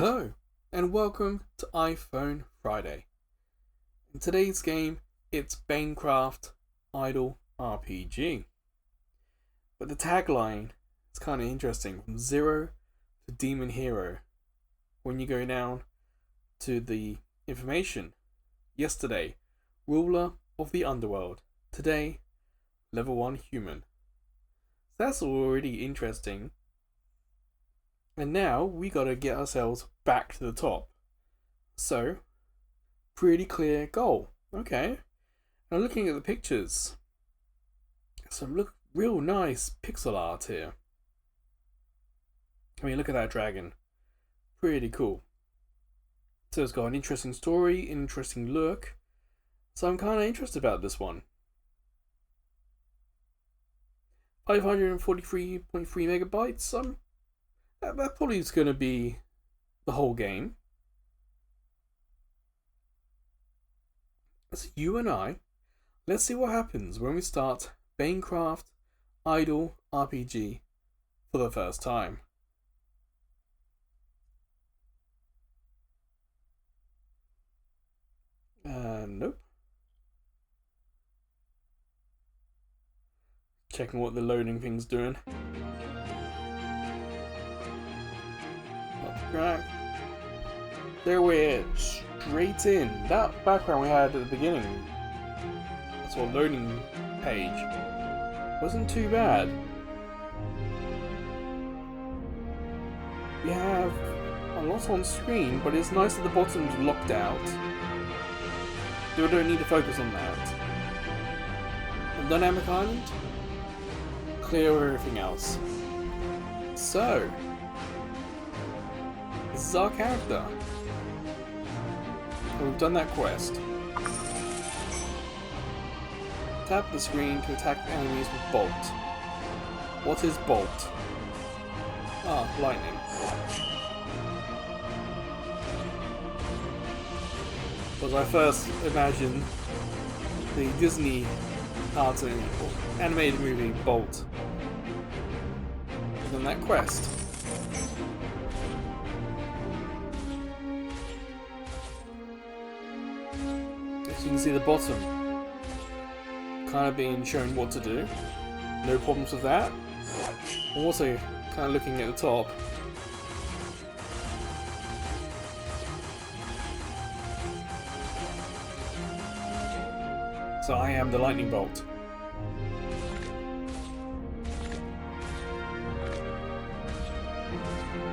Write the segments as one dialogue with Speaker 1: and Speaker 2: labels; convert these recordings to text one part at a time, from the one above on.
Speaker 1: Hello, and welcome to iPhone Friday. In today's game, it's Banecraft Idle RPG. But the tagline is kind of interesting, from zero to demon hero. When you go down to the information, yesterday, ruler of the underworld. Today, level 1 human. That's already interesting. And now we gotta get ourselves back to the top. So, pretty clear goal. Okay. Now looking at the pictures, some real nice pixel art here. I mean, look at that dragon. Pretty cool. So it's got an interesting story, interesting look. So I'm kind of interested about this one. 543.3 megabytes. That probably is going to be the whole game. So you and I, let's see what happens when we start Banecraft Idle RPG for the first time. Nope. Checking what the loading thing's doing. Right. There we're straight in. That background we had at the beginning, that sort of loading page, wasn't too bad. We have a lot on screen, but it's nice that the bottom's locked out. We don't need to focus on that. And Dynamic Island, clear everything else. So, this is our character. We've done that quest. Tap the screen to attack enemies with Bolt. What is Bolt? Ah, lightning. Because I first imagined the Disney cartoon or animated movie Bolt. We've done that quest. You can see the bottom kind of being shown what to do. No problems with that. Also kind of looking at the top. So I am the lightning bolt.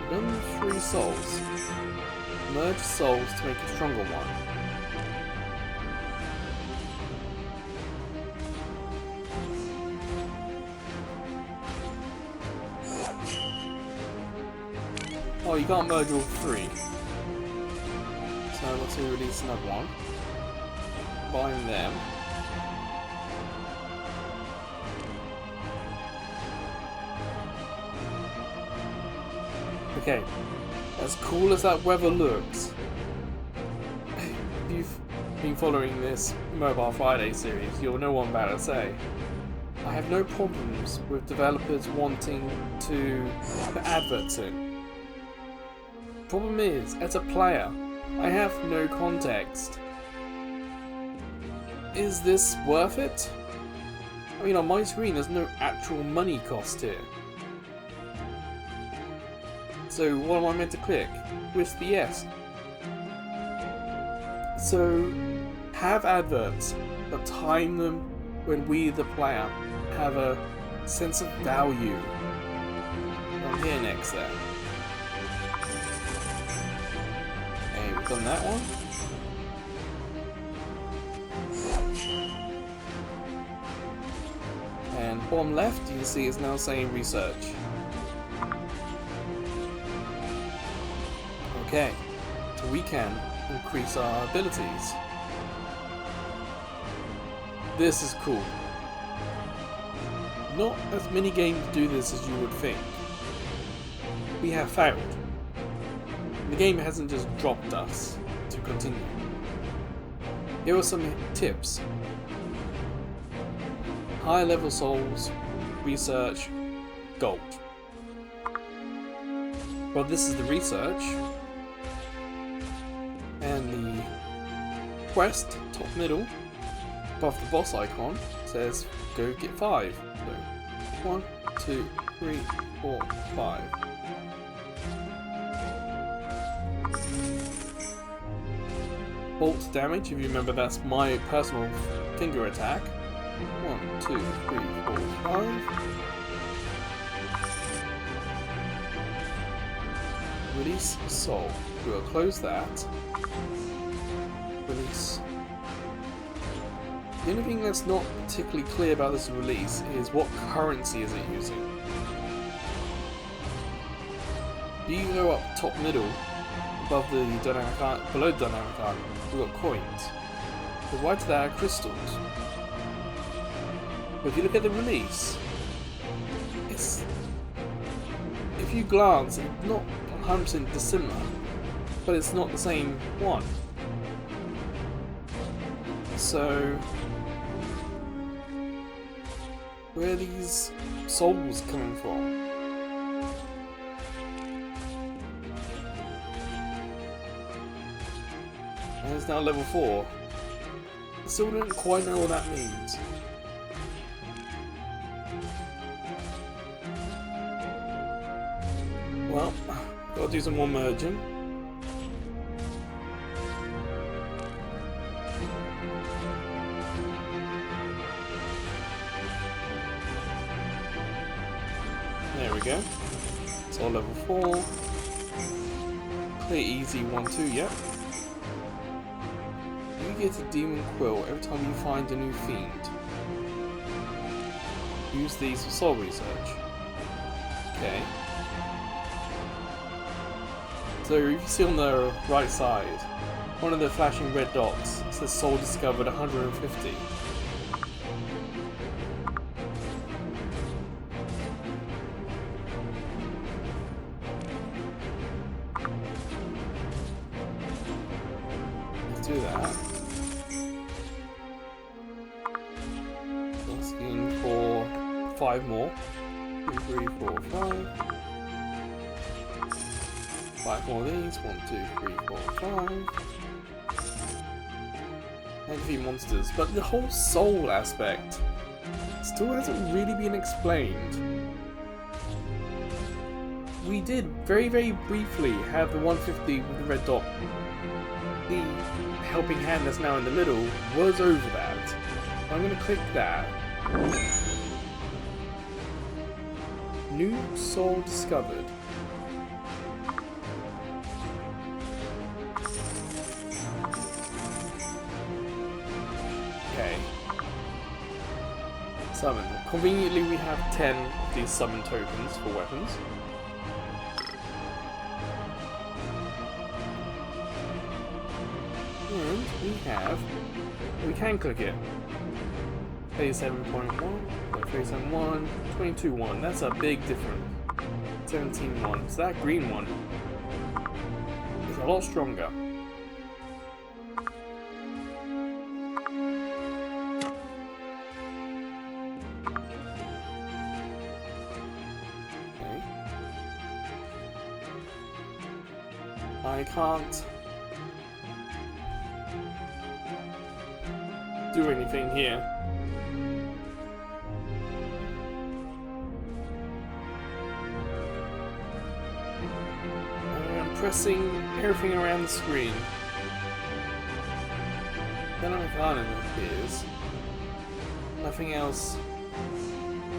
Speaker 1: Done 3 souls. Merge souls to make a stronger one. Oh, you can't merge all 3. So let's release another one. Combine them. Okay, as cool as that weather looks, if you've been following this Mobile Friday series, you'll know what I'm about to say. I have no problems with developers wanting to put adverts in. Problem is, as a player, I have no context. Is this worth it? I mean, on my screen there's no actual money cost here. So what am I meant to click? With the yes. So have adverts, but time them when we, the player, have a sense of value. I'm here next there. Okay, we've done that one. And bottom left, you can see it's now saying research. Okay, so we can increase our abilities. This is cool. Not as many games do this as you would think. We have failed. The game hasn't just dropped us to continue. Here are some tips. High level souls, research, gold. Well, this is the research. And the quest, top middle, above the boss icon, says go get 5. So 1, 2, 3, 4, 5. Bolt damage, if you remember, that's my personal finger attack. 1, 2, 3, 4, 5. Release soul. We'll close that. Release. The only thing that's not particularly clear about this release is what currency is it using. You go up top middle, above the dynamic art, below the dynamic art, we've got coins. To the right of that are crystals. But if you look at the release, it's, if you glance, it's not 100% dissimilar, but it's not the same one. So, where are these souls coming from? And it's now level 4. I still don't quite know what that means. Well, gotta do some more merging. There we go. It's all level 4. Clear easy 1, 2, yep. You get a demon quill every time you find a new fiend. Use these for soul research. Okay. So if you see on the right side, one of the flashing red dots says soul discovered 150. Let's do that. Asking for 5 more. 2, 3, 4, 5. 5 more of these. 1, 2, 3, 4, 5. And a few monsters. But the whole soul aspect still hasn't really been explained. We did very, very briefly have the 150 with the red dot. The helping hand that's now in the middle was over that. I'm going to click that. New soul discovered. Okay. Summon. Conveniently we have 10 of these summon tokens for weapons. And we can click it. 37.1, 37.1, 22.1, that's a big difference. 17.1, so that green one is a lot stronger. Okay. I can't do anything here. I'm pressing everything around the screen. Then I'm gone and it appears. Nothing else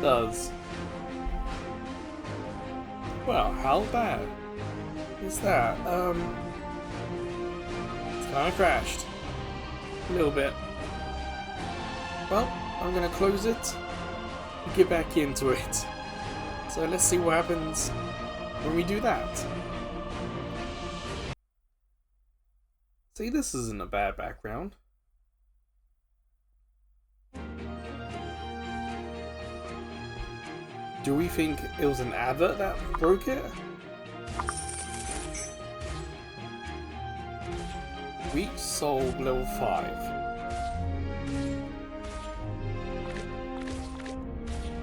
Speaker 1: does. Well, how bad is that? It's kinda crashed. A little bit. Well, I'm gonna close it and get back into it. So let's see what happens when we do that. See, this isn't a bad background. Do we think it was an advert that broke it? Weak soul level 5.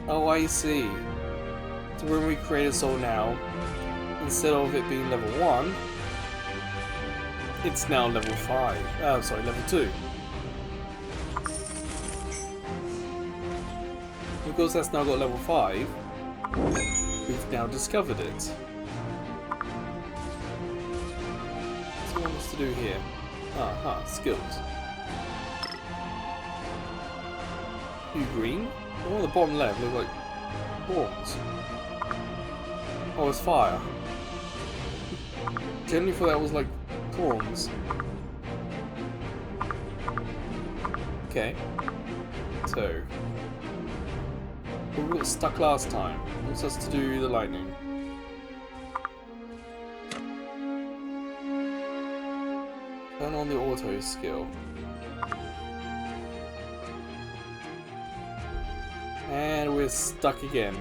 Speaker 1: Oh, I see. So when we create a soul now, instead of it being level 1, it's now level 5. Sorry, level 2. Because that's now got level 5, we've now discovered it. So what wants to do here? Aha, skills. You green? The one on the bottom left look like horns. Oh, it's fire. Generally thought that was like prawns. Okay. So we got stuck last time. Wants us to do the lightning. Turn on the auto skill. And we're stuck again.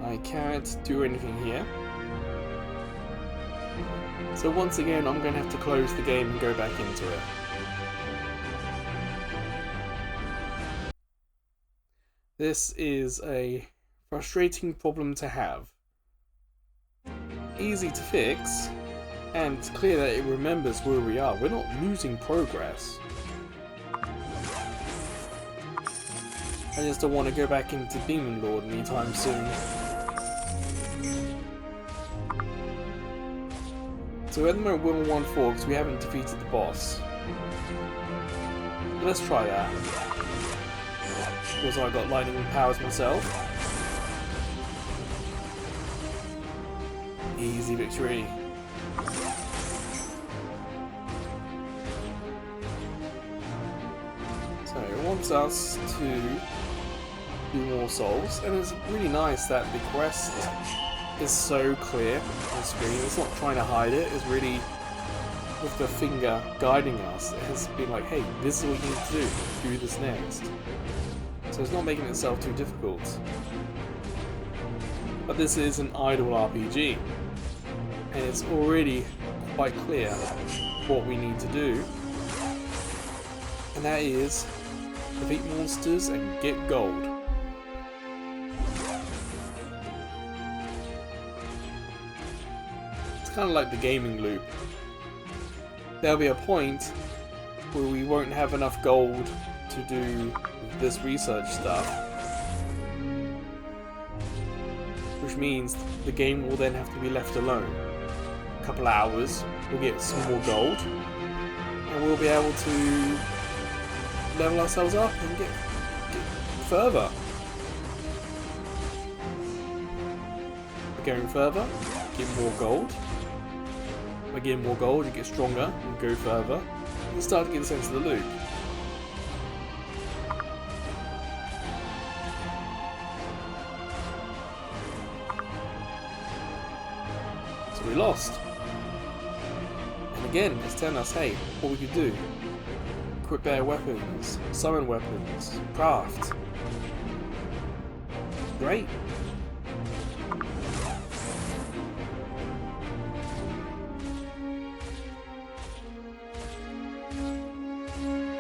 Speaker 1: I can't do anything here. So once again, I'm going to have to close the game and go back into it. This is a frustrating problem to have. Easy to fix, and it's clear that it remembers where we are. We're not losing progress. I just don't want to go back into Demon Lord anytime soon. So at the moment we're on 1-4 because we haven't defeated the boss. Let's try that. Because I got lightning powers myself. Easy victory. So it wants us to do more souls, and it's really nice that the quest is so clear on the screen. It's not trying to hide it, it's really with the finger guiding us. It has been like, hey, this is what you need to do this next. So it's not making itself too difficult. But this is an idle RPG, and it's already quite clear what we need to do, and that is defeat monsters and get gold. It's kind of like the gaming loop. There'll be a point where we won't have enough gold to do this research stuff, which means the game will then have to be left alone. A couple hours, we'll get some more gold, and we'll be able to level ourselves up and get further. We're going further, get more gold. By getting more gold, you get stronger and go further. You start to get a sense of the loop. So we lost. And again, it's telling us, hey, what we could do. Equip better weapons, summon weapons, craft. Great.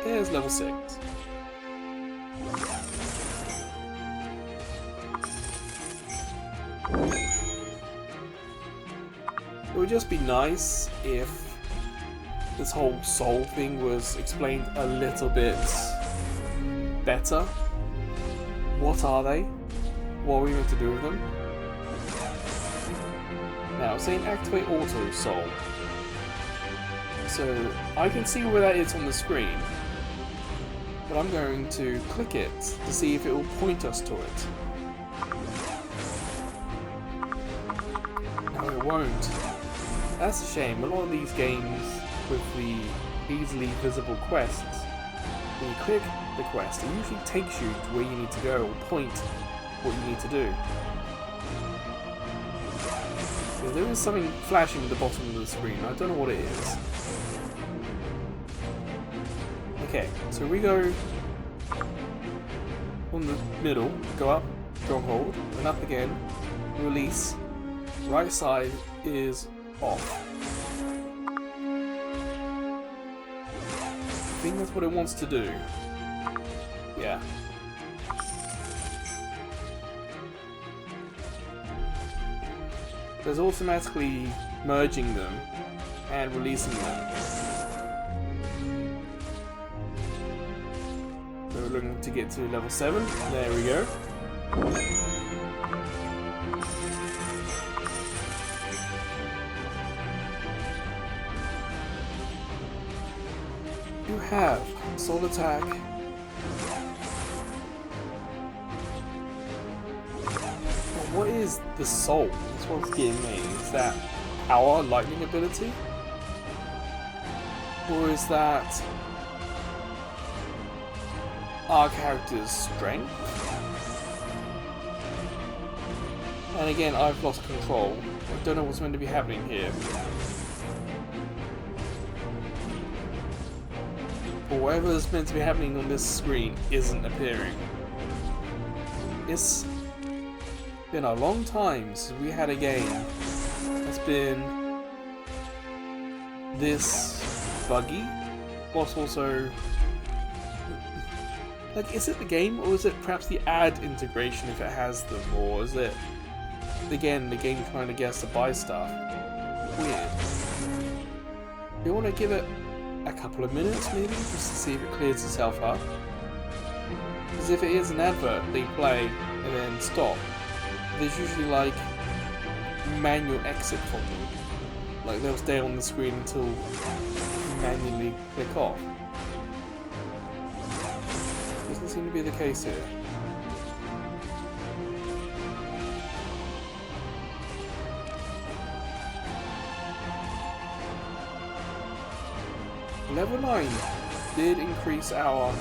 Speaker 1: There's level 6. It would just be nice if this whole soul thing was explained a little bit better. What are they? What are we meant to do with them? Now, saying activate auto soul. So I can see where that is on the screen, but I'm going to click it to see if it will point us to it. No, it won't. That's a shame. A lot of these games with the easily visible quests, when you click the quest, it usually takes you to where you need to go or point what you need to do. There is something flashing at the bottom of the screen. I don't know what it is. Okay, so we go on the middle, go up, stronghold, and up again, release. Right side is off. I think that's what it wants to do. Yeah. there's automatically merging them and releasing them. So we're looking to get to level 7. There we go. You have Soul Attack. What is the soul? This one's getting me. Is that our lightning ability? Or is that our character's strength? And again, I've lost control. I don't know what's meant to be happening here. But whatever's meant to be happening on this screen isn't appearing. It's been a long time since we had a game that's been this buggy, whilst also, like, is it the game or is it perhaps the ad integration if it has them, or is it again the game trying to get us to buy stuff? Weird. You want to give it a couple of minutes maybe just to see if it clears itself up, because if it is an advert they play and then stop, there's usually like manual exit from them. Like they'll stay on the screen until you manually click off. Doesn't seem to be the case here. Level 9 did increase our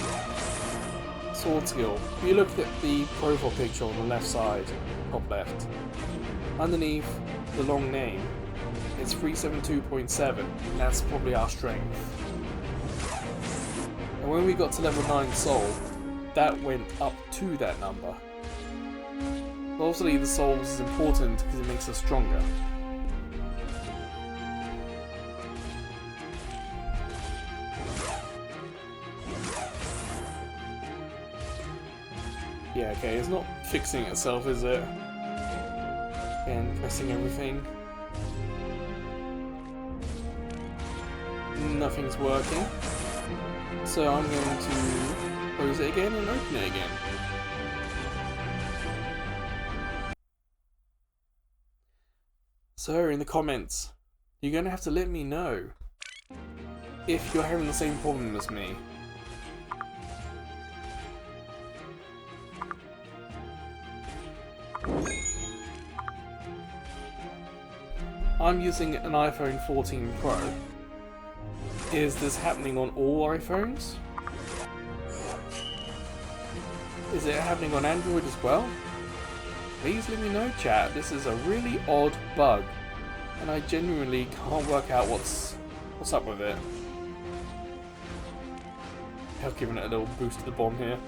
Speaker 1: sword skill. If you look at the profile picture on the left side, top left, underneath the long name, it's 372.7, and that's probably our strength. And when we got to level 9 soul, that went up to that number. But obviously the souls is important because it makes us stronger. Yeah, okay, it's not fixing itself, is it? And pressing everything. Nothing's working. So I'm going to close it again and open it again. So in the comments, you're going to have to let me know if you're having the same problem as me. I'm using an iPhone 14 Pro. Is this happening on all iPhones? Is it happening on Android as well? Please let me know, chat. This is a really odd bug, and I genuinely can't work out what's up with it. I've given it a little boost to the bomb here.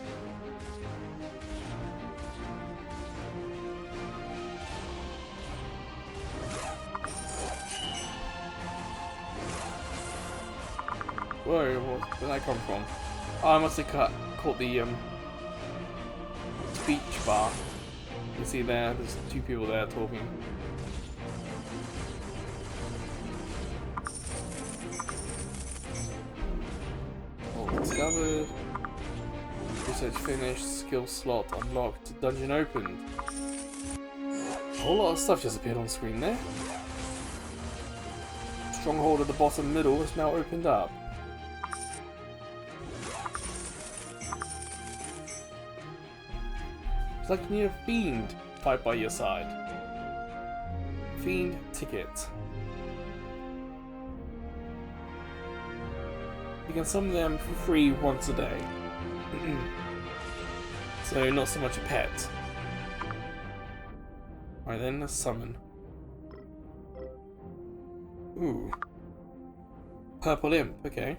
Speaker 1: Whoa, where did that come from? Oh, I must have caught the speech bar. You see there's two people there talking. All discovered. Research finished. Skill slot unlocked. Dungeon opened. A whole lot of stuff just appeared on screen there. Stronghold at the bottom middle is now opened up. It's like you need a fiend to fight by your side. Fiend ticket. You can summon them for free once a day. So not so much a pet. Alright then, let's summon. Ooh. Purple imp, okay.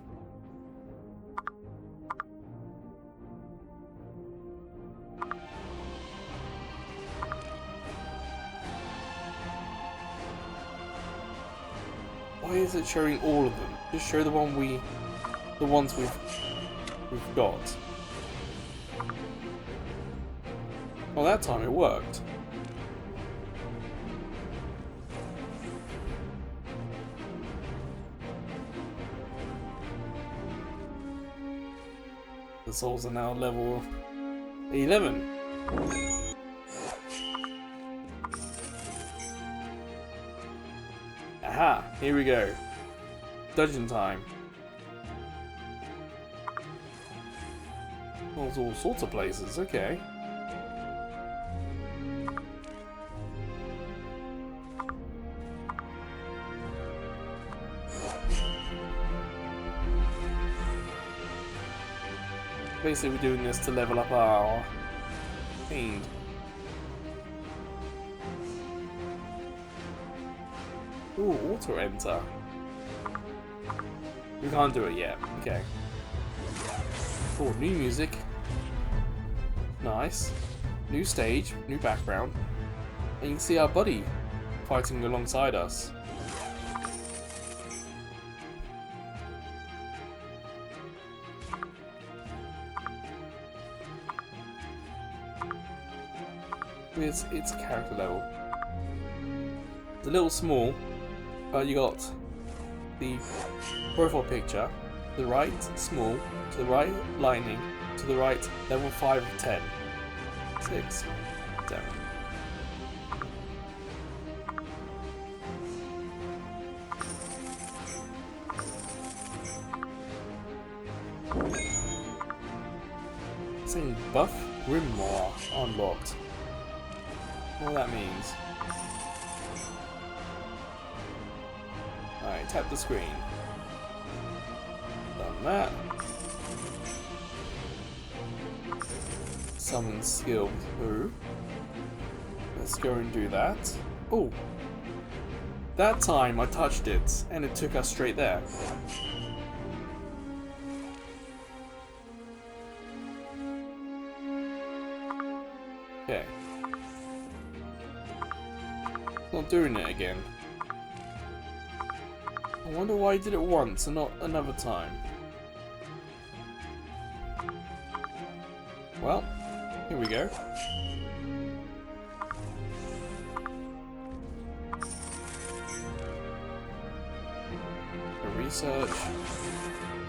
Speaker 1: Why is it showing all of them? Just show the ones we've got. Well, that time it worked. souls are now level 11. Aha, here we go. Dungeon time. Well, there's all sorts of places, okay. Basically, we're doing this to level up our fiend. Ooh, auto enter. We can't do it yet. Okay. Oh, new music. Nice. New stage, new background. And you can see our buddy fighting alongside us. It's character level. It's a little small, but you got the profile picture, to the right small, to the right lightning, to the right level 5 of 10. 6, 7. Saying buff Grimoire unlocked. What that means. Alright, tap the screen. Done that. Summon skill through. Let's go and do that. Oh! That time I touched it and it took us straight there. Okay. Not doing it again. I wonder why I did it once and not another time. Well, here we go. Research.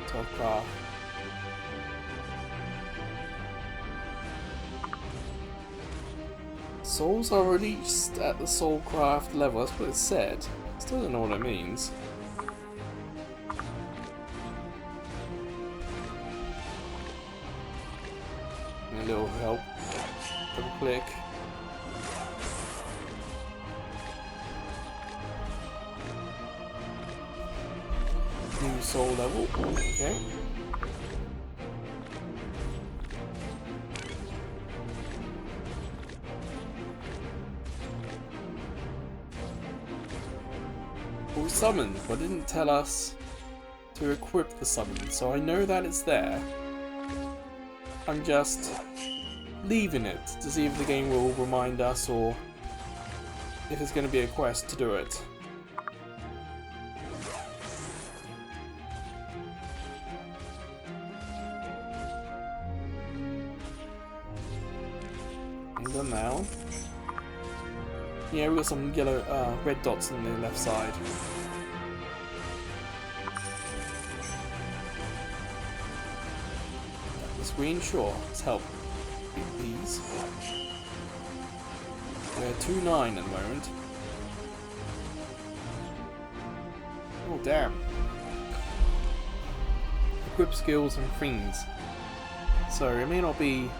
Speaker 1: Topcraft. Souls are released at the Soulcraft level, that's what it said. Still don't know what it means. And a little help. Double click. New soul level. Okay. We summoned, but didn't tell us to equip the summon, so I know that it's there. I'm just leaving it to see if the game will remind us or if it's going to be a quest to do it. And done now. Yeah, we got some yellow, red dots on the left side. The screen, sure. Let's help. These. We're 2-9 at the moment. Oh damn! Equip skills and things. So it may not be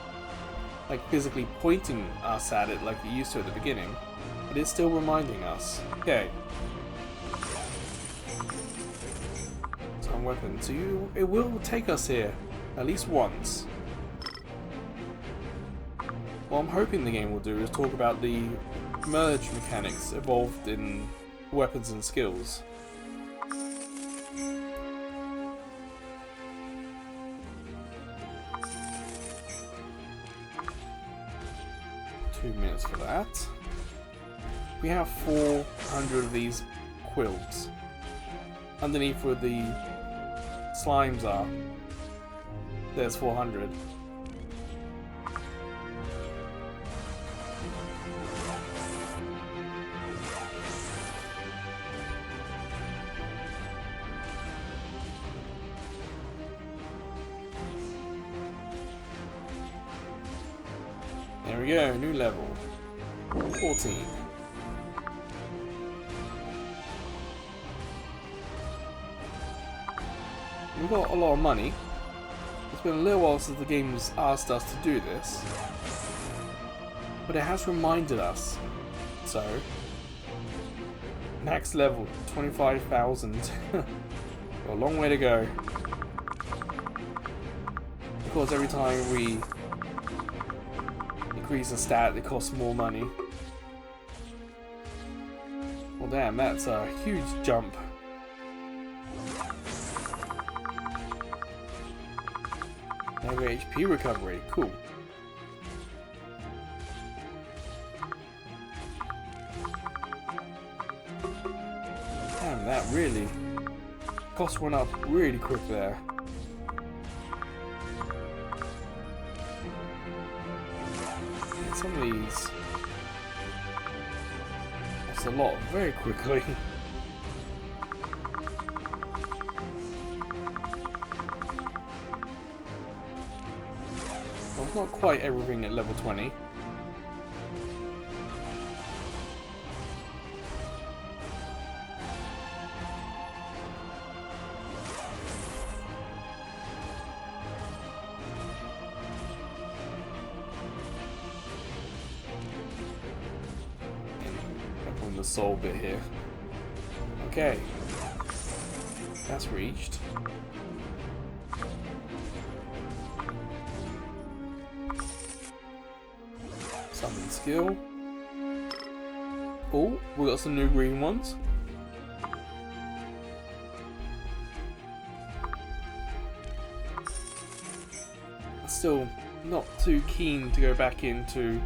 Speaker 1: like physically pointing us at it like it used to at the beginning. But it's still reminding us. Okay. Some weapon. So it will take us here at least once. What I'm hoping the game will do is talk about the merge mechanics evolved in weapons and skills. Minutes for that. We have 400 of these quilts. Underneath where the slimes are, there's 400. There we go, new level. 14. We've got a lot of money. It's been a little while since the game's asked us to do this, but it has reminded us. So, max level 25,000. A long way to go. Of course, every time we increase a stat, it costs more money. Well, damn, that's a huge jump. Now HP recovery, cool. Damn, that really cost went up really quick there. And some of these, that's a lot very quickly. Well, it's not quite everything at level 20. The soul bit here. Okay, that's reached. Summon skill. Oh, we got some new green ones. Still not too keen to go back into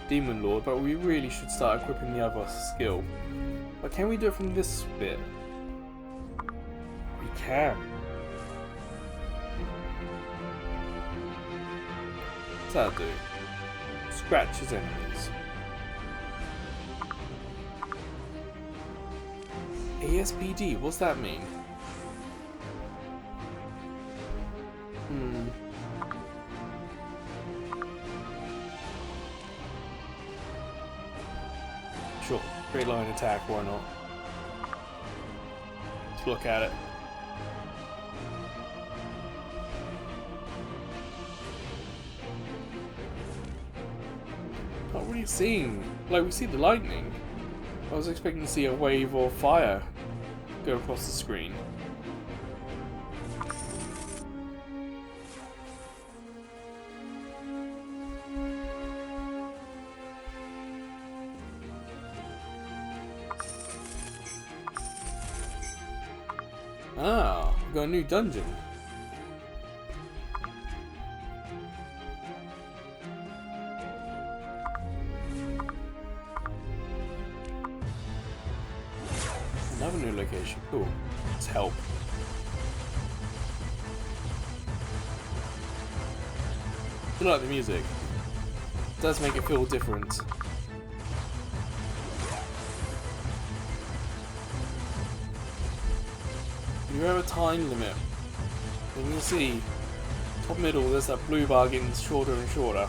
Speaker 1: Demon Lord, but we really should start equipping the other skill. But can we do it from this bit? We can. What's that do? Scratches enemies. ASPD, what's that mean? Sure, straight line attack, why not? Let's look at it. Not really seeing, like we see the lightning. I was expecting to see a wave of fire go across the screen. Ah, we've got a new dungeon. Another new location. Cool. Let's help. I like the music. It does make it feel different. You have a time limit. And you can see, top middle, there's that blue bar getting shorter and shorter.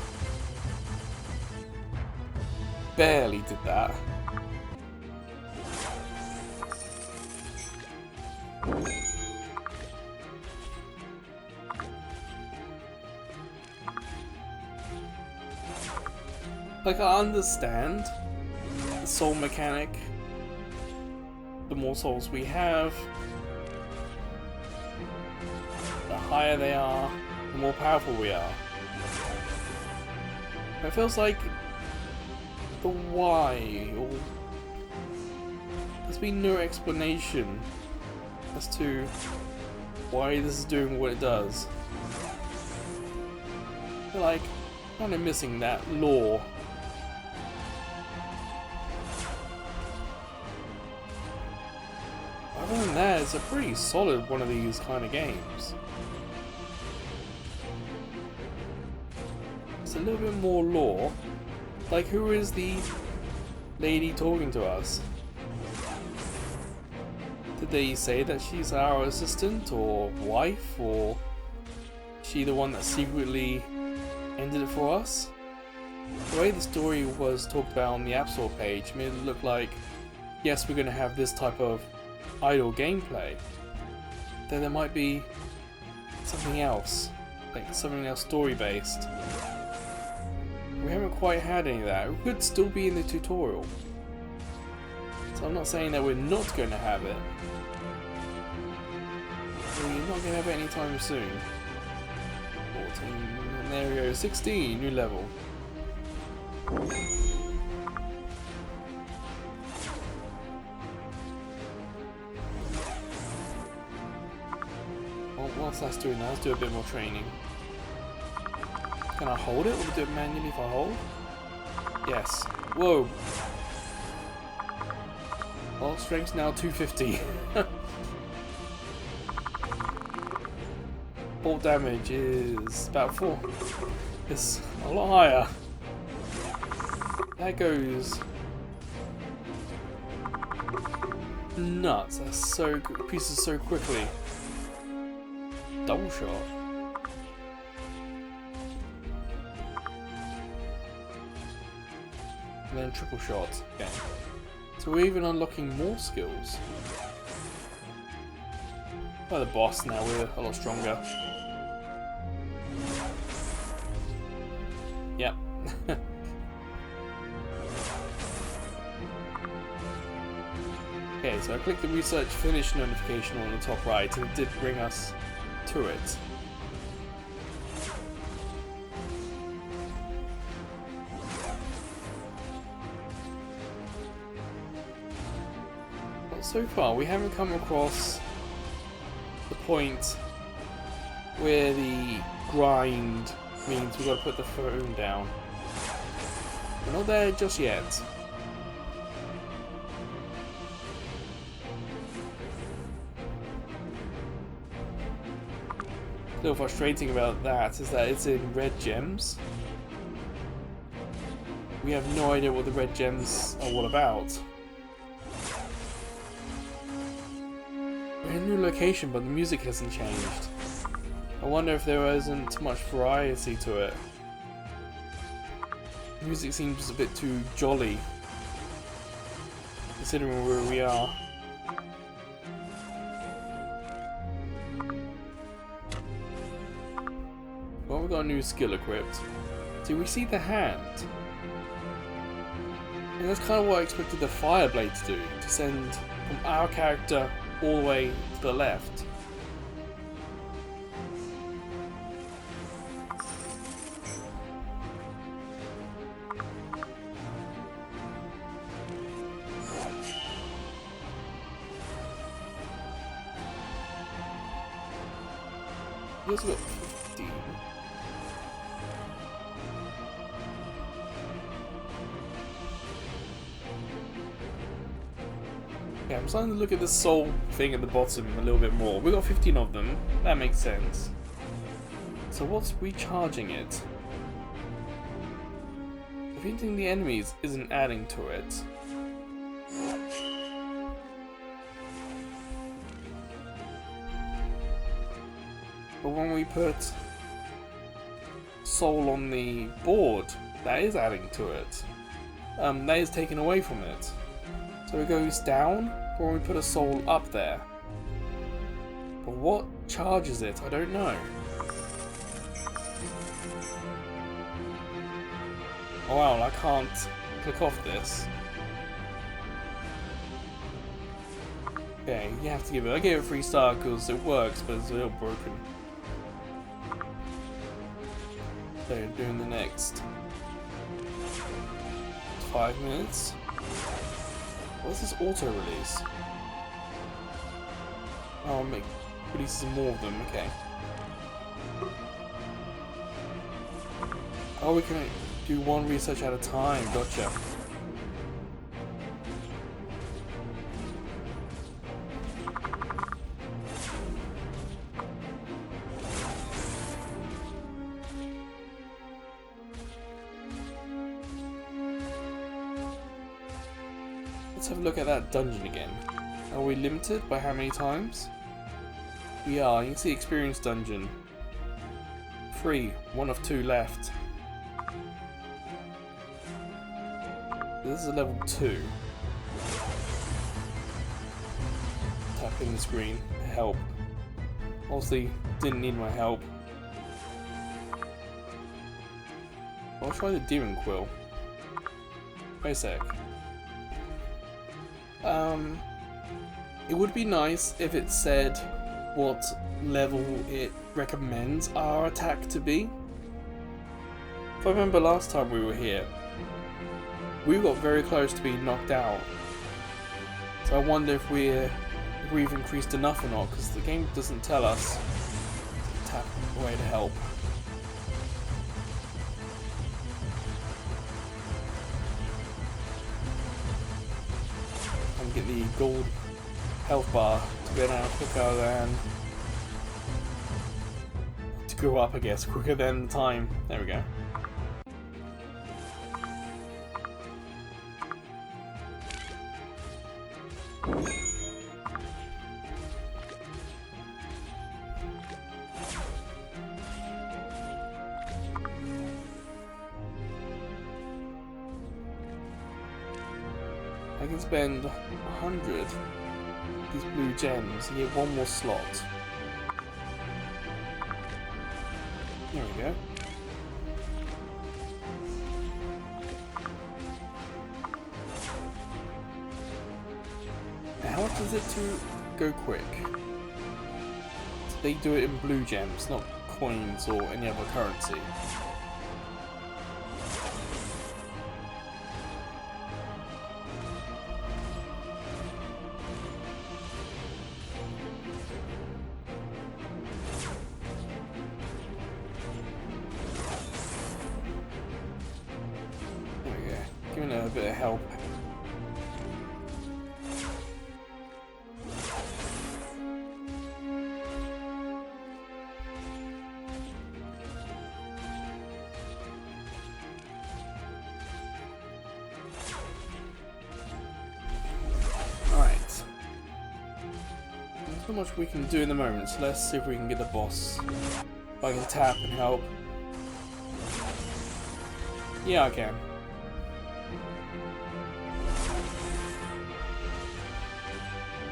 Speaker 1: Barely did that. Like, I understand the soul mechanic. The more souls we have, the higher they are, the more powerful we are. But it feels like the why, or there's been no explanation as to why this is doing what it does. I feel like kind of missing that lore. Other than that, it's a pretty solid one of these kind of games. It's a little bit more lore. Like, who is the lady talking to us? Did they say that she's our assistant or wife, or is she the one that secretly ended it for us? The way the story was talked about on the App Store page made it look like, yes, we're going to have this type of idle gameplay. Then there might be something else, like something else story based. We haven't quite had any of that. It could still be in the tutorial. So I'm not saying that we're not going to have it. We're not going to have it anytime soon. 14, and there we go, 16, new level. Well, whilst that's doing that, let's do a bit more training. Can I hold it? Will it do it manually if I hold? Yes. Whoa! Well, strength's now 250. Bolt damage is about 4. It's a lot higher. That goes nuts. That's so pieces so quickly. Double shot. And then triple shot. Okay. So we're even unlocking more skills. By the boss now, we're a lot stronger. Yep. Okay, so I clicked the research finish notification on the top right and it did bring us to it. But so far we haven't come across the point where the grind means we've got to put the phone down. We're not there just yet. A little frustrating about that is that it's in red gems. We have no idea what the red gems are all about. We're in a new location, but the music hasn't changed. I wonder if there isn't much variety to it. The music seems a bit too jolly, considering where we are. Well, we've got a new skill equipped. Do we see the hand? And that's kind of what I expected the fire blade to do, to send from our character all the way to the left. He also got 15. Okay, I'm starting to look at the soul thing at the bottom a little bit more. We've got 15 of them. That makes sense. So what's recharging it? Defeating the enemies isn't adding to it. But when we put soul on the board, that is adding to it. That is taken away from it. So it goes down when we put a soul up there. But what charges it? I don't know. Oh wow, I can't click off this. Okay, you have to give it. I gave it 3 stars because it works, but it's a little broken. So doing the next 5 minutes. What's this auto release? Oh, make releases more of them. Okay. Oh, we can do 1 research at a time. Gotcha. Let's have a look at that dungeon again. Are we limited by how many times? We are. You can see experience dungeon. 3. 1 of 2 left. This is a level 2. Tapping the screen. Help. Obviously, didn't need my help. I'll try the Demon Quill. Wait a sec. It would be nice if it said what level it recommends our attack to be. If I remember last time we were here, we got very close to being knocked out. So I wonder if we've increased enough or not, because the game doesn't tell us to tap away to help. And get the gold health bar to go down quicker than to go up, I guess, quicker than time. There we go. I can spend 100 these blue gems and get one more slot. There we go. Now how much is it to go quick? They do it in blue gems, not coins or any other currency. Giving it a bit of help. Alright. There's not much we can do in the moment, so let's see if we can get the boss. If I can tap and help. Yeah, I can.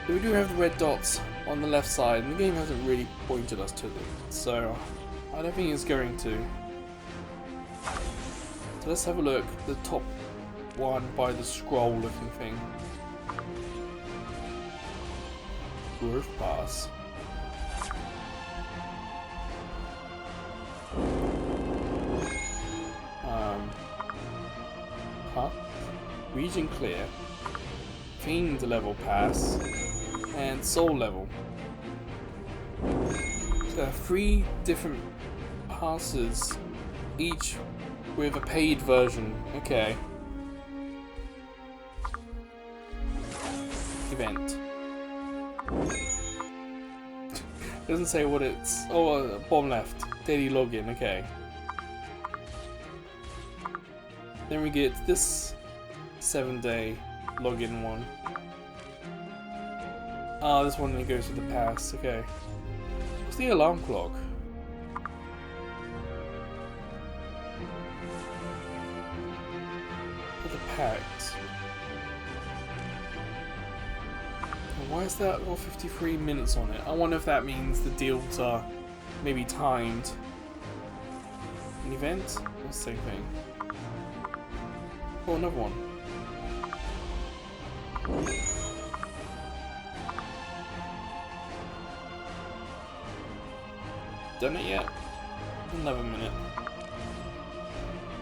Speaker 1: We do have the red dots on the left side, and the game hasn't really pointed us to them, so I don't think it's going to. So let's have a look. The top one by the scroll looking thing. Roof pass. Region clear. Fiend level pass. And soul level. So there are 3 different passes, each with a paid version. Okay. Event. Doesn't say what it's. Oh, bottom left. Daily login. Okay. Then we get this 7-day login one. Ah, this one goes with the pass, okay. What's the alarm clock? For the packs. Why is that all 53 minutes on it? I wonder if that means the deals are maybe timed. An event? Or the same thing? Oh, another one. Done it yet? Another minute.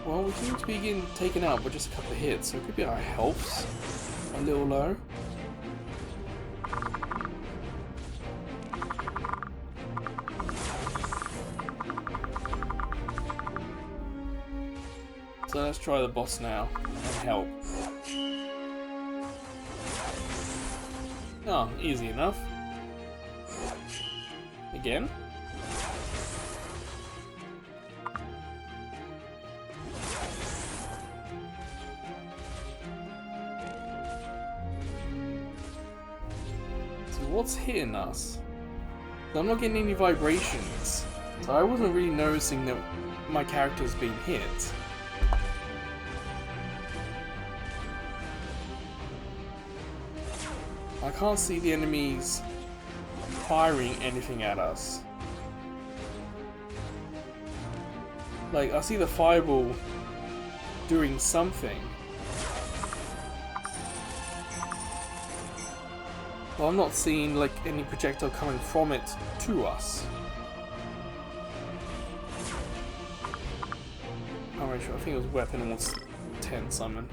Speaker 1: Well, we seem to be getting taken out by just a couple of hits, so it could be our health's a little low. So let's try the boss now and help. Oh, easy enough. Again. What's hitting us? I'm not getting any vibrations, so I wasn't really noticing that my character's being hit. I can't see the enemies firing anything at us. Like, I see the fireball doing something. But I'm not seeing like any projectile coming from it to us. I'm not sure. I think it was weapon was 10 summon.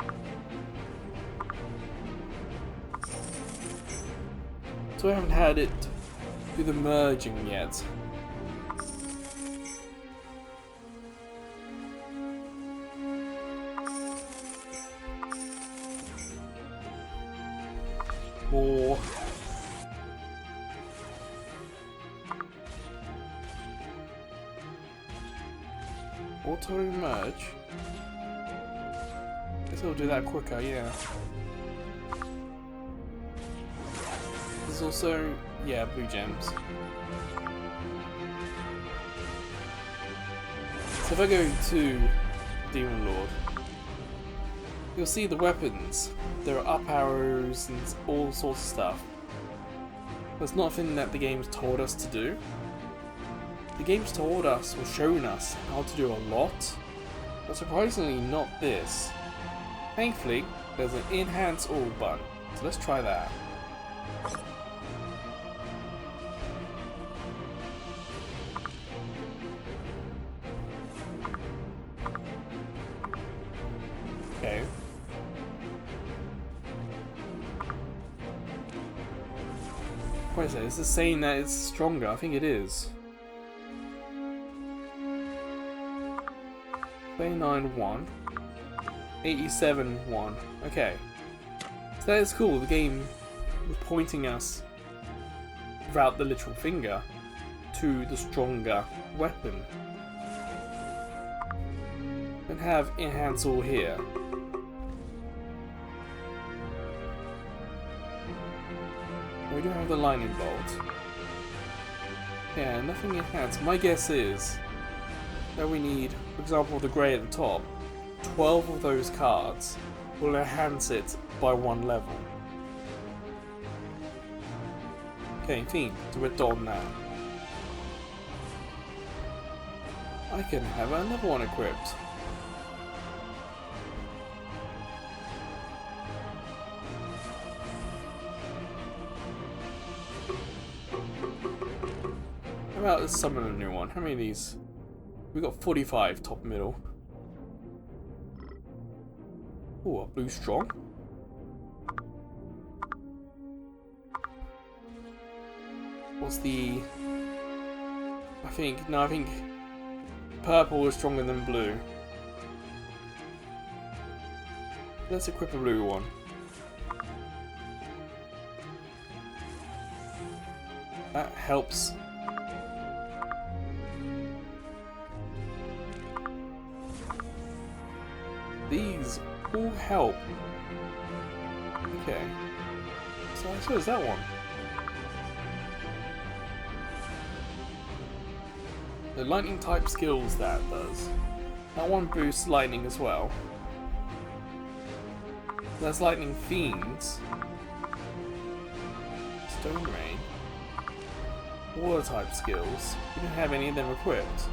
Speaker 1: So I haven't had it do the merging yet. More. Auto merge. Guess I'll do that quicker, yeah. There's also, yeah, blue gems. So if I go to Demon Lord, you'll see the weapons. There are up arrows and all sorts of stuff. There's nothing that the game's told us to do. The game's told us, or shown us, how to do a lot, but surprisingly not this. Thankfully, there's an enhance all button, so let's try that. Okay. Wait a second, is this saying that it's stronger? I think it is. 29-1. 87-1. Okay. So that is cool. The game was pointing us without the literal finger to the stronger weapon. And have enhance all here. We do have the lightning bolt. Yeah, nothing enhanced. My guess is that we need, for example, the grey at the top. 12 of those cards will enhance it by 1 level. Okay, Fiend, do it on now. I can have another one equipped. How about let's summon a new one? How many of these? We got 45 top middle. Ooh, a blue strong. What's the... I think purple is stronger than blue. Let's equip a blue one. That helps. These all help. Okay. So I suppose that one. The lightning type skills that does. That one boosts lightning as well. There's lightning fiends. Stone rain. Water type skills. We didn't have any of them equipped.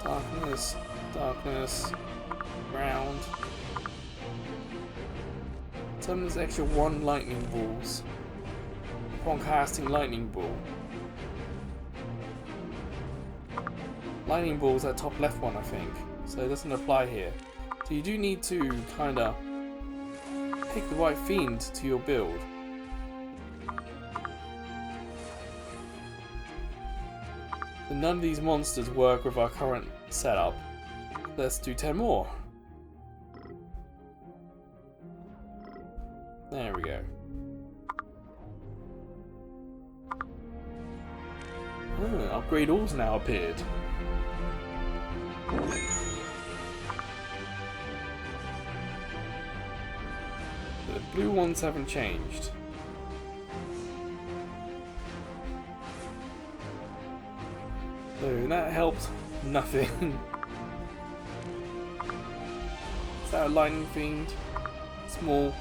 Speaker 1: Darkness, darkness, ground. Summons extra 1 lightning balls upon casting lightning ball. Lightning ball's that top left one, I think, so it doesn't apply here. So you do need to kinda pick the right fiend to your build. And none of these monsters work with our current setup. Let's do 10 more. There we go. Upgrade all's now appeared. The blue ones haven't changed. So that helped nothing. Is that a lightning fiend? Small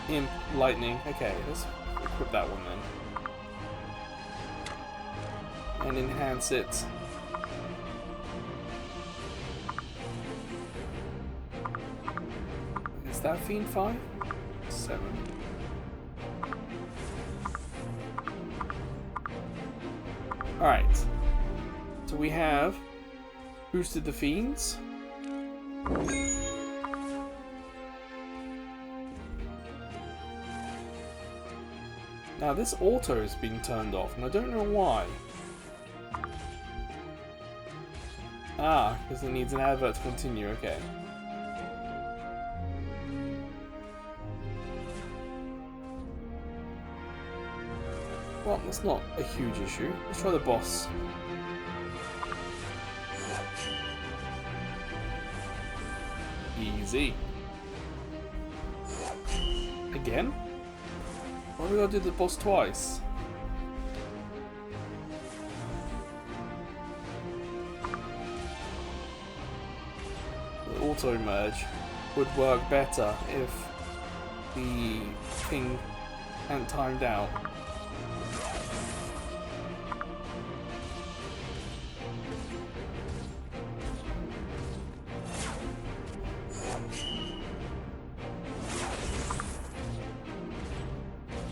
Speaker 1: imp lightning. Okay, let's equip that one then. And enhance it. Is that Fiend 5? 7. Alright. So we have boosted the Fiends. Now this auto is being turned off, and I don't know why. Ah, because it needs an advert to continue, okay. Well, that's not a huge issue. Let's try the boss. Easy. Again? Why do we gotta do the boss twice? The auto merge would work better if the thing hadn't timed out.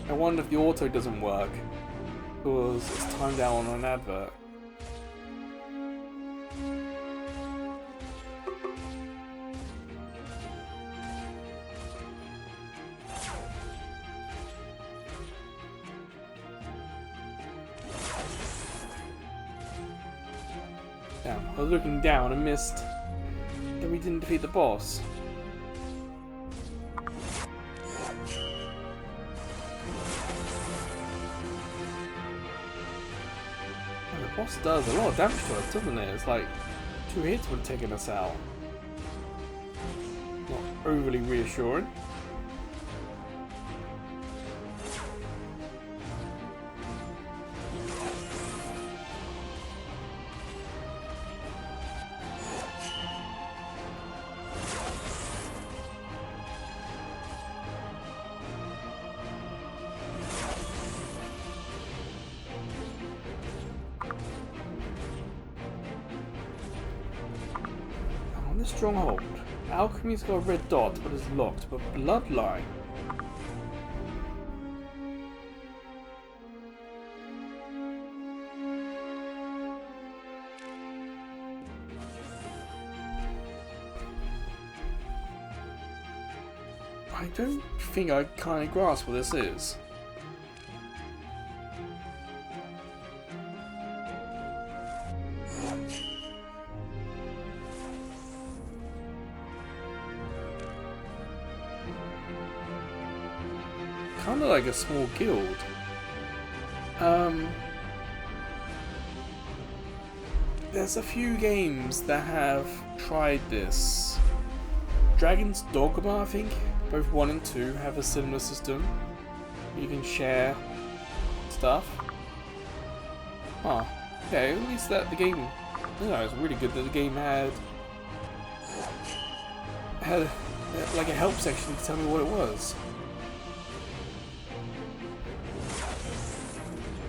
Speaker 1: I wonder if the auto doesn't work because it's timed out on an advert. Damn, I was looking down and missed that we didn't defeat the boss. The boss does a lot of damage to us, doesn't it? It's like 2 hits would have taken us out. Not overly reassuring. The stronghold. Alchemy's got a red dot, but is locked. But bloodline. I don't think I kind of grasp what this is. Kind of like a small guild. There's a few games that have tried this. Dragon's Dogma, I think, both 1 and 2 have a similar system. You can share stuff. Oh, okay, at least that the game, you know, it's really good that the game had like a help section to tell me what it was.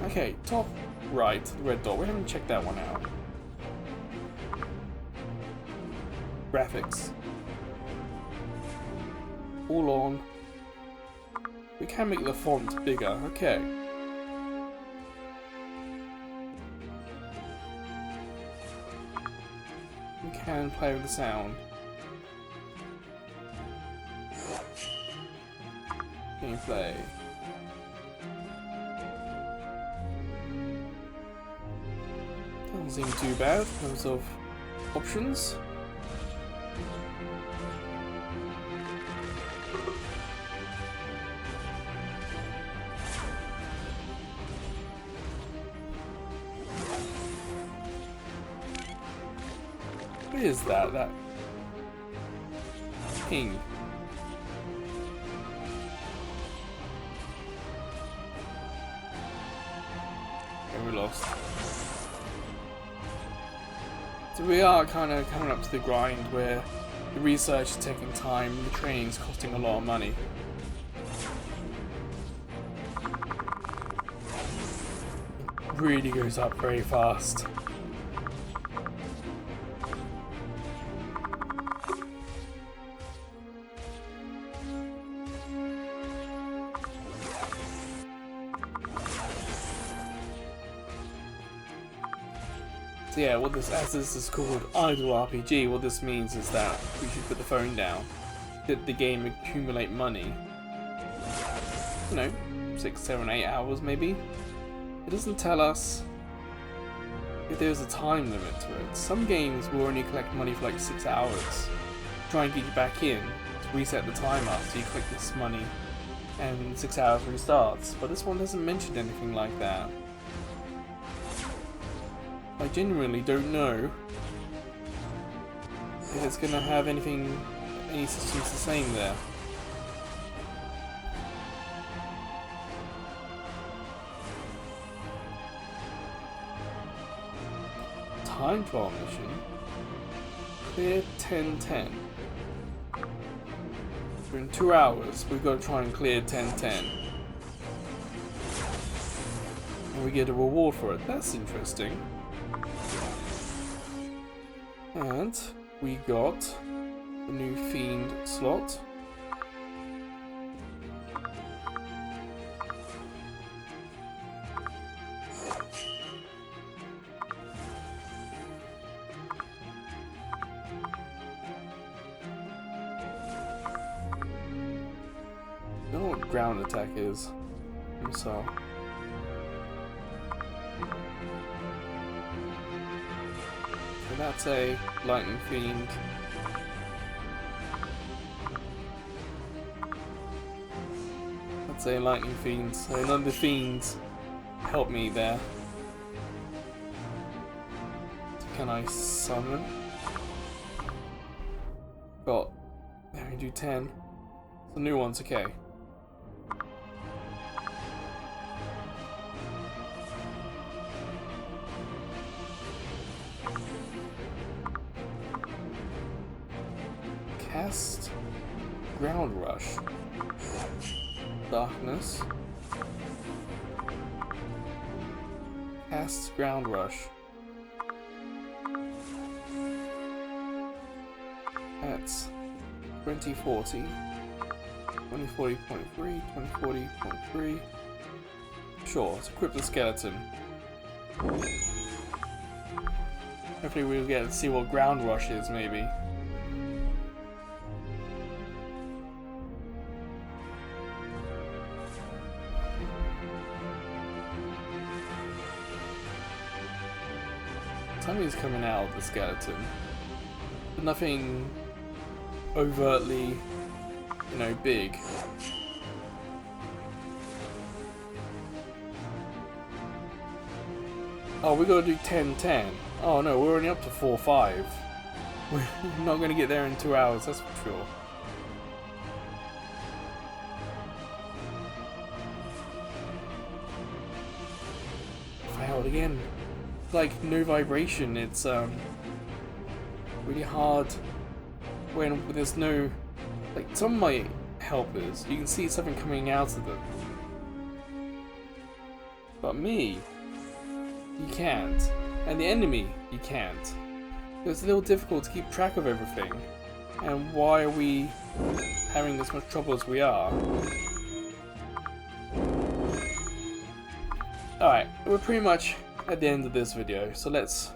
Speaker 1: Okay, top right, the red dot. We haven't checked that one out. Graphics. All on. We can make the font bigger. Okay. We can play with the sound. Gameplay. Doesn't seem too bad in terms of options. What is that? That ping. Okay, we lost. So we are kind of coming up to the grind where The research is taking time, the training is costing a lot of money. It really goes up very fast. So yeah, as this is called Idle RPG, what this means is that we should put the phone down, let the game accumulate money. You know, 6, 7, 8 hours maybe. It doesn't tell us if there's a time limit to it. Some games will only collect money for like 6 hours. Try and get you back in to reset the timer so you collect this money and 6 hours restarts. But this one doesn't mention anything like that. I genuinely don't know if it's going to have any systems the same there. Time trial mission. Clear 1010. So in 2 hours, we've got to try and clear 1010. And we get a reward for it. That's interesting. And we got a new Fiend slot. I don't know what ground attack is. So. So that's a lightning fiend. That's a lightning fiend. So none of the fiends help me there. So can I summon? Got. I can do 10. The new one's okay. Cast Ground Rush. Darkness. Cast Ground Rush. That's 2040. 2040.3, 2040.3. Sure, let's equip the skeleton. Hopefully we'll get to see what Ground Rush is, maybe. Something's coming out of the skeleton, but nothing overtly, you know, big. Oh, we gotta do 10-10. Oh no, we're only up to 4-5. We're not gonna get there in 2 hours, that's for sure. Failed again. Like no vibration, it's really hard when there's no, like some of my helpers, you can see something coming out of them, but me, you can't, and the enemy, you can't. So it's a little difficult to keep track of everything, and why are we having as much trouble as we are? Alright, we're pretty much at the end of this video, so let's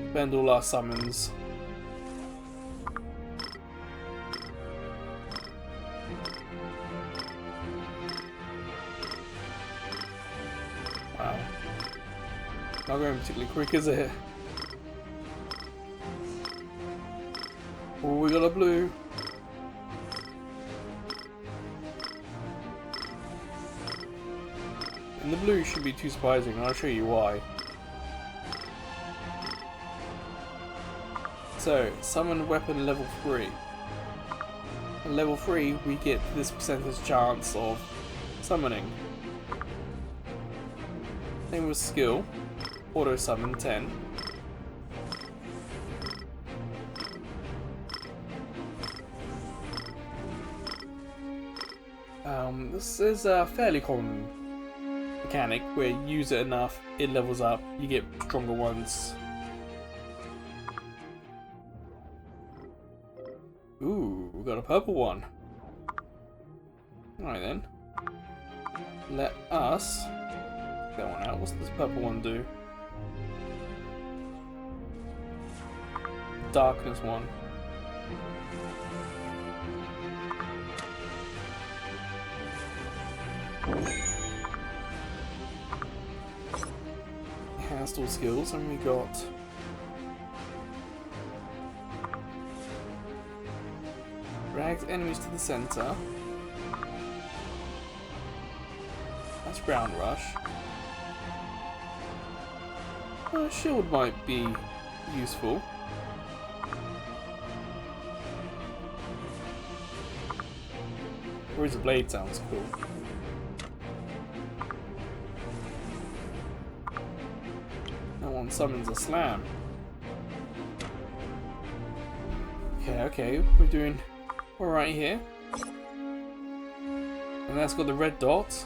Speaker 1: spend all our summons. Wow. Not going particularly quick, is it? Oh, we got a blue. And the blue shouldn't be too surprising, and I'll show you why. So, summon weapon level 3. At level 3, we get this percentage chance of summoning. Same with skill, auto summon 10. This is a fairly common mechanic where you use it enough, it levels up, you get stronger ones. Ooh, we got a purple one. Alright then. Let us get that one out. What's this purple one do? Darkness one. Enhanced all skills, and we got drags enemies to the center. That's ground rush. Shield might be useful. Razor blade sounds cool. That one summons a slam. Okay, we're doing alright here. And that's got the red dot.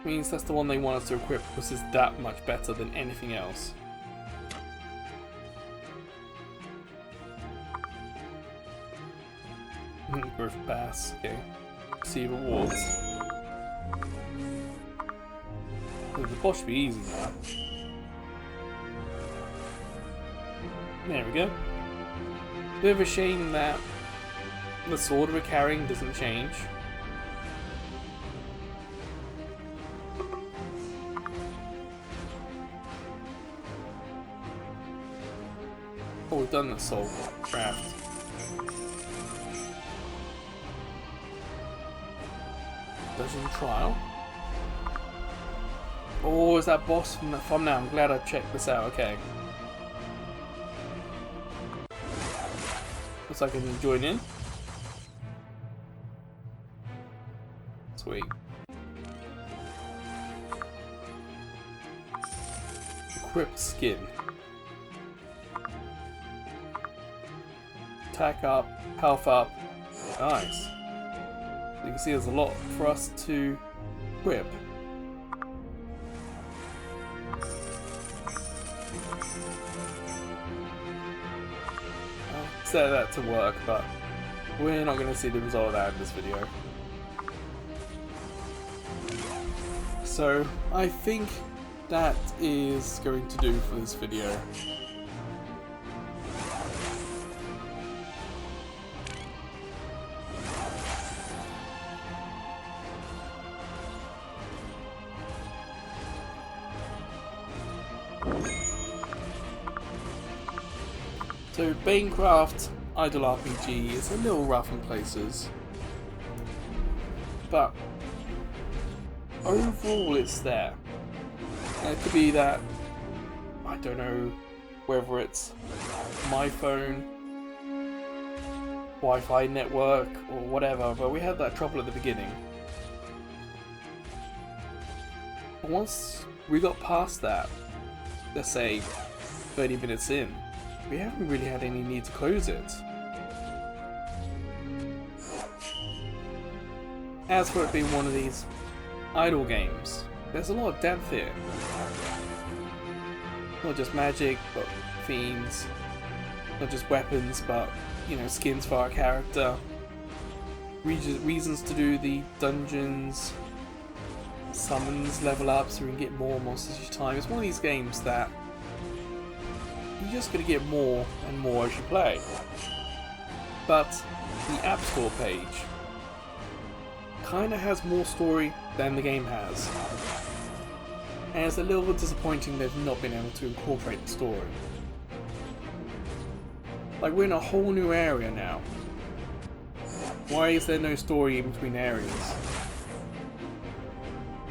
Speaker 1: Means that's the one they want us to equip because it's that much better than anything else. Growth pass, okay. See rewards. The boss should be easy now. There we go. Bit of a shame that the sword we're carrying doesn't change. Oh, we've done the soul craft. Dungeon trial. Oh, is that boss from the thumbnail? I'm glad I checked this out. Okay. Looks like I can join in. Sweet. Equip skin. Attack up, health up. Nice. You can see there's a lot for us to equip. I'll set that to work, but we're not going to see the result of that in this video. So I think that is going to do for this video. So Banecraft Idle RPG is a little rough in places, but overall it's there. And it could be that, I don't know whether it's my phone, Wi-Fi network or whatever, but we had that trouble at the beginning. But once we got past that, let's say 30 minutes in, we haven't really had any need to close it. As for it being one of these idle games, there's a lot of depth here. Not just magic, but themes. Not just weapons, but, you know, skins for our character. Reasons to do the dungeons. Summons, level up so we can get more monsters each time. It's one of these games that you're just going to get more and more as you play. But the App Store page kind of has more story than the game has. And it's a little bit disappointing they've not been able to incorporate the story. Like, we're in a whole new area now. Why is there no story in between areas?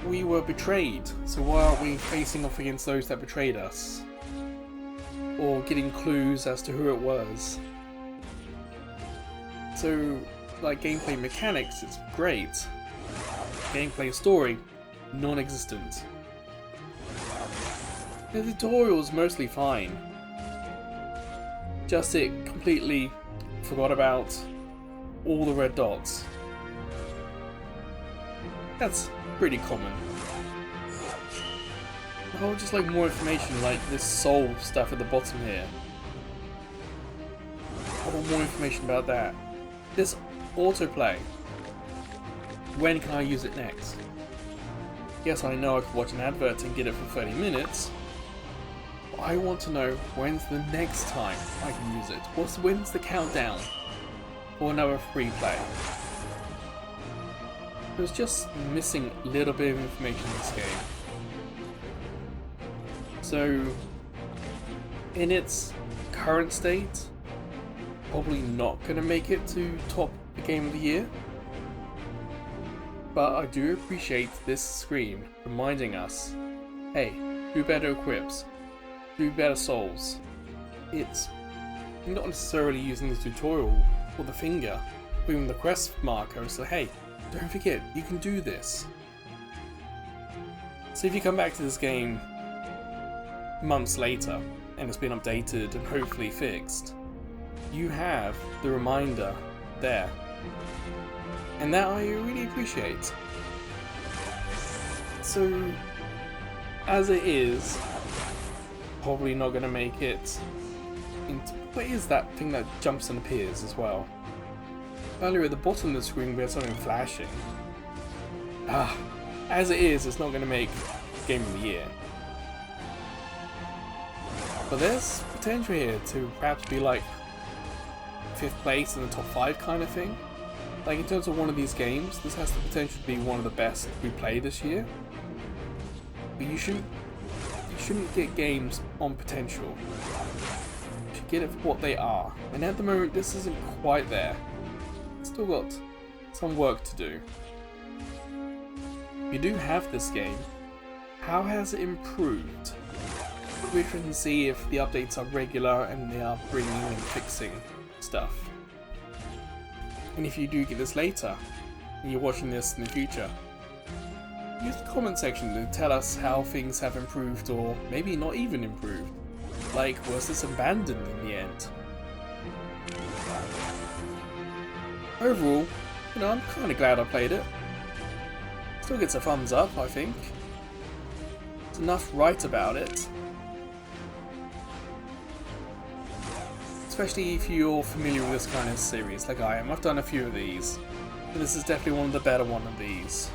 Speaker 1: We were betrayed, so why aren't we facing off against those that betrayed us? Or getting clues as to who it was. So, like, gameplay mechanics, it's great. Gameplay story, non-existent. The tutorial's mostly fine. Just it completely forgot about all the red dots. That's pretty common. I would just like more information, like this soul stuff at the bottom here. I want more information about that. This autoplay. When can I use it next? Yes, I know I could watch an advert and get it for 30 minutes. But I want to know when's the next time I can use it. When's the countdown for another free play? It was just missing a little bit of information in this game. So, in its current state, probably not going to make it to top the game of the year. But I do appreciate this screen reminding us, hey, do better equips, do better souls. It's not necessarily using the tutorial or the finger, or even the quest marker, it's like, hey, don't forget, you can do this. So if you come back to this game months later, and it's been updated and hopefully fixed, you have the reminder there. And that I really appreciate. So, as it is, probably not going to make it into... What is that thing that jumps and appears as well? Earlier at the bottom of the screen we had something flashing. As it is, it's not going to make Game of the Year. But there's potential here to perhaps be like 5th place in the top 5 kind of thing. Like in terms of one of these games, this has the potential to be one of the best we play this year. But you shouldn't get games on potential. You should get it for what they are. And at the moment, this isn't quite there. It's still got some work to do. If you do have this game, how has it improved? We can see if the updates are regular and they are bringing and fixing stuff. And if you do get this later, and you're watching this in the future, use the comment section to tell us how things have improved or maybe not even improved. Like, was this abandoned in the end? Overall, I'm kind of glad I played it. Still gets a thumbs up, I think. There's enough right about it. Especially if you're familiar with this kind of series, like I am. I've done a few of these, and this is definitely one of the better one of these.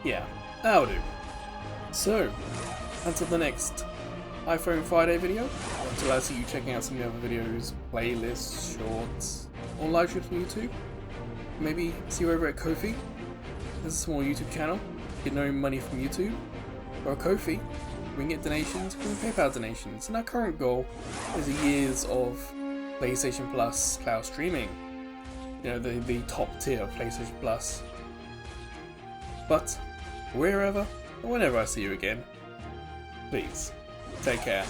Speaker 1: Yeah, that'll do. So, until the next iPhone Friday video, until I see you checking out some of the other videos, playlists, shorts, or live streams on YouTube, maybe see you over at Ko-fi. This is a small YouTube channel, get no money from YouTube, or Ko-fi. We can get donations, we can PayPal donations, and our current goal is years of PlayStation Plus cloud streaming. The top tier of PlayStation Plus. But, wherever or whenever I see you again, please, take care.